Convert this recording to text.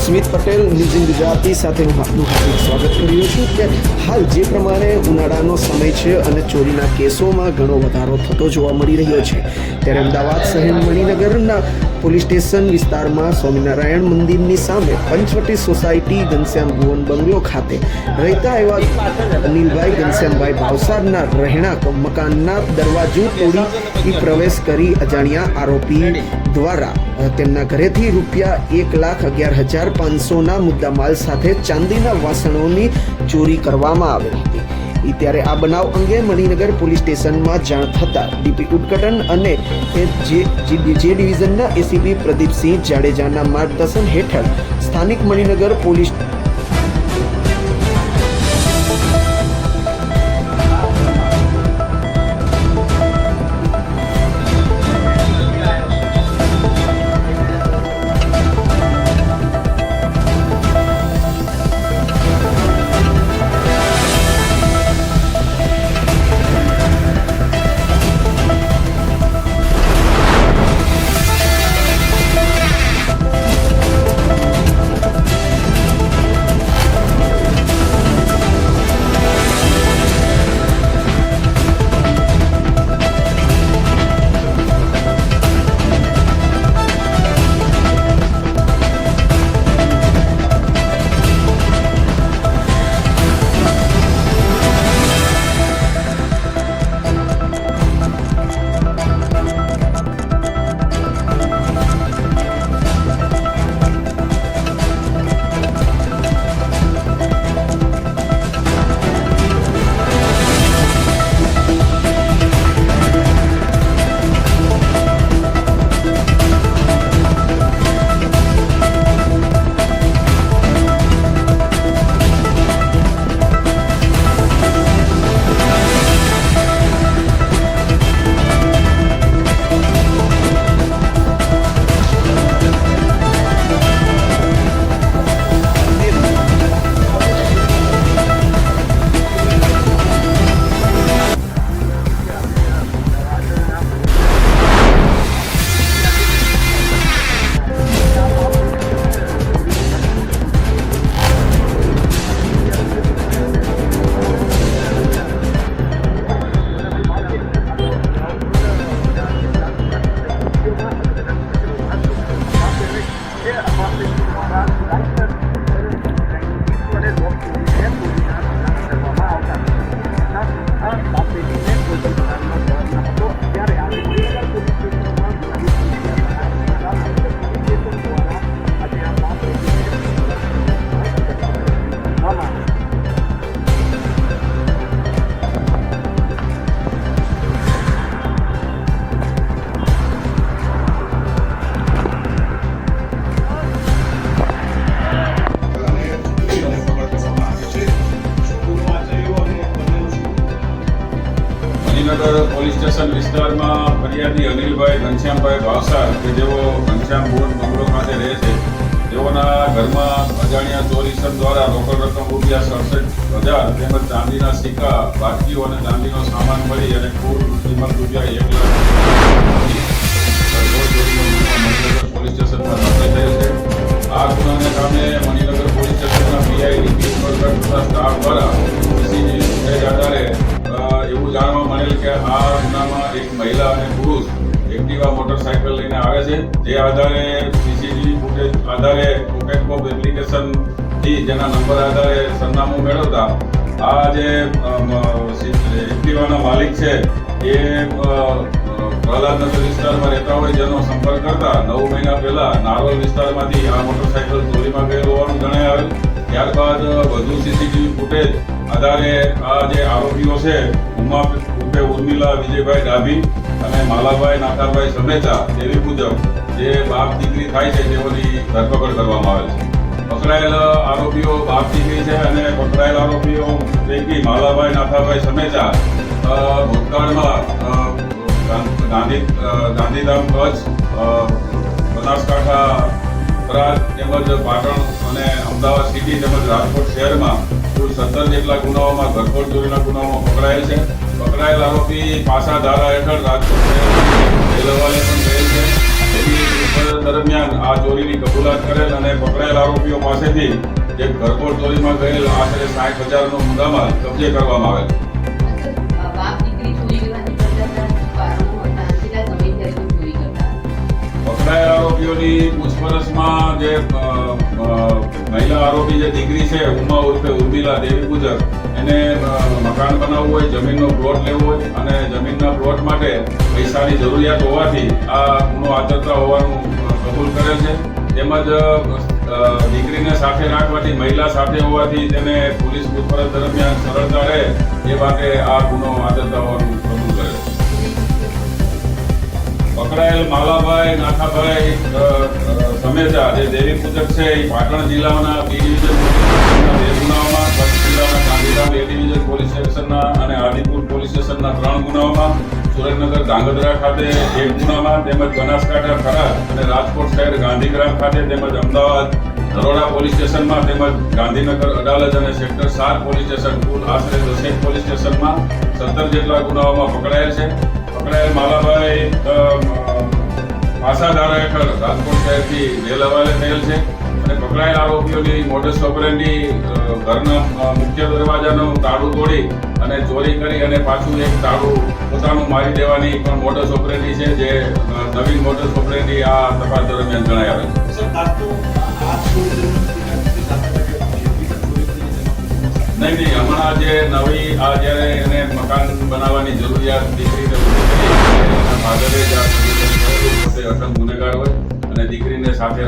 સ્મિત Patel news Gujarati સાથે હું આપનું હાર્દિક સ્વાગત કરી રહ્યો છું કે હાલ જે પ્રમાણે ઉનાળાનો સમય છે અને ચોરીના કેસોમાં ઘણો વધારો થતો જોવા મળી રહ્યો છે, ત્યારે અમદાવાદ શહેર મણિનગરના પોલીસ સ્ટેશન વિસ્તારમાં સ્વામિનારાયણ મંદિરની સામે પંચવટી સોસાયટી ઘનશ્યામ ભુવન બંગલો ખાતે રહેતા એવા અનિલભાઈ ઘનશ્યામભાઈ ભાવસારના રહેણાંક મકાનના દરવાજો તોડી પ્રવેશ કરી અજાણ્યા આરોપી દ્વારા તેમના ઘરેથી ₹1,11,500 મુદ્દામાલ સાથે ચાંદીના વાસણોની ચોરી કરવામાં આવી હતી। ત્યારે આ બનાવ અંગે મણિનગર પોલીસ સ્ટેશનમાં જાણ થતાં ડીપી ઉદઘાટન અને જે ડિવિઝનના એસીપી પ્રદીપસિંહ જાડેજાના માર્ગદર્શન હેઠળ સ્થાનિક Maninagar police Maninagar police station વિસ્તારમાં ફરિયાદી અનિલભાઈ ઘનશ્યામભાઈ ભાવસાર કે જેઓ ઘનશ્યામ ભુવન બંગલો ખાતે રહે છે, તેઓના ઘરમાં અજાણ્યા ચોરીસર દ્વારા રોકડ રકમ ₹67,000 તેમજ ચાંદીના સિક્કા, બાટકીઓ અને ચાંદીનો સામાન મળી અને કુલ કિંમત ₹1,00,000 પોલીસ સ્ટેશનમાં દાખલ થયેલ છે। આ ગુનાને કામે મણિનગર પોલીસ સ્ટેશનના પીઆઈ સ્ટાફ દ્વારા સીસીટીવી ફૂટેજ આધારે એવું જાણવા મળેલ કે આ ગુનામાં એક મહિલા અને પુરુષ એક્ટિવા મોટરસાયકલ લઈને આવે છે। તે આધારે સીસીટીવી ફૂટેજ આધારે કોકેટકોપ એપ્લિકેશનથી જેના નંબર આધારે સરનામું મેળવતા આ જે એક્ટિવાના માલિક છે એ પ્રહલાદનગર વિસ્તારમાં રહેતા હોય, જેનો સંપર્ક કરતા 9 મહિના પહેલા નારોલ વિસ્તારમાંથી આ મોટરસાયકલ ચોરીમાં ગયેલું હોવાનું જણાય આવેલ। ત્યારબાદ વધુ સીસીટીવી ફૂટેજ આધારે આ જે આરોપીઓ છે ઉમા ઉર્ફે ઉર્મિલા વિજયભાઈ ડાભી અને માલાભાઈ નાથાભાઈ સમેચા તેવી મુજબ જે બાપ દીકરી થાય છે તેઓની ધરપકડ કરવામાં આવેલ છે। પકડાયેલ આરોપીઓ બાપ દીકરી છે અને પકડાયેલ આરોપીઓ પૈકી માલાભાઈ નાથાભાઈ સમેચા ભૂતકાળમાં ગાંધીધામ કચ્છ, બનાસકાંઠા, થરાદ તેમજ પાટણ અને અમદાવાદ સિટી તેમજ રાજકોટ શહેરમાં કુલ 17 જેટલા ગુનાઓમાં ઘરફોડ ચોરીના ગુનાઓમાં પકડાયેલ છે। પકડાયેલ આરોપી પાસા ધારા હેઠળ રાજકોટ શહેરમાં જેલ હવાલે પણ ગયેલ છે। પૂછપરછ દરમિયાન આ ચોરીની કબૂલાત કરેલ અને પકડાયેલ આરોપીઓ પાસેથી એક ઘરફોડ ચોરીમાં ગયેલ આશરે 60,000 નો મુદ્દામાલ કબજે કરવામાં આવેલ. બાપ દીકરી ચોરી કરવાની કરતા કારણો હતા કેટલા સમયથી ચોરી કરતા પકડાયેલ આરોપીઓની પૂછપરછમાં જે મહિલા આરોપી જે દીકરી છે ઉમા ઉર્ફે ઉર્મિલા દેવી પૂજક એને મકાન બનાવવું હોય, જમીનનો પ્લોટ લેવો હોય અને જમીનના પ્લોટ માટે પૈસાની જરૂરિયાત હોવાથી આ ગુનો આચરતા હોવાનું કબૂલ કરેલ છે. તેમજ દીકરીને સાથે રાખવાથી મહિલા સાથે હોવાથી તેને પોલીસ પૂછપરછ દરમિયાન સરળતા રહે એ માટે આ ગુનો આચરતા હોવાનું કબૂલ કરેલ છે. પકડાયેલ માલાભાઈ નાથાભાઈ સમેજા જે દેવી પૂજક છે એ પાટણ જિલ્લાના બી ડિવિઝન બે ગુનાઓમાં, કચ્છ જિલ્લાના ગાંધીધામ એ ડિવિઝન પોલીસ સ્ટેશનના અને આદિપુર પોલીસ સ્ટેશનના 3 ગુનાઓમાં, સુરેન્દ્રનગર ધાંગધ્રા ખાતે 1 ગુનામાં તેમજ બનાસકાંઠા ખરાદ અને રાજકોટ શહેર ગાંધીગ્રામ ખાતે તેમજ અમદાવાદ નરોડા પોલીસ સ્ટેશનમાં તેમજ ગાંધીનગર અડાલજ અને સેક્ટર 7 પોલીસ સ્ટેશન કુલ આશરે 10 પોલીસ સ્ટેશનમાં 17 જેટલા ગુનાઓમાં પકડાયેલ છે. પકડાયેલ માલાભાઈ પાસાધારા હેઠળ રાજકોટ શહેરથી જેલ હવાલે થયેલ છે અને પકડાયેલ આરોપીઓની મોડસ ઓપરેન્ડી ઘરના મુખ્ય દરવાજાનું તાળું તોડી અને ચોરી કરી અને પાછું એક તાળું પોતાનું મારી દેવાની પણ મોડસ ઓપરેન્ડી છે, જે નવીન મોડસ ઓપરેન્ડી આ તપાસ દરમિયાન જણાઈ આવે છે. નહીં, હમણાં જે નવી આ જ્યારે એને મકાન બનાવવાની જરૂરિયાત દીકરીને ઊભી કરી એના ફાધરે જ આ પોતે અટક ગુનેગાર હોય અને દીકરીને સાથે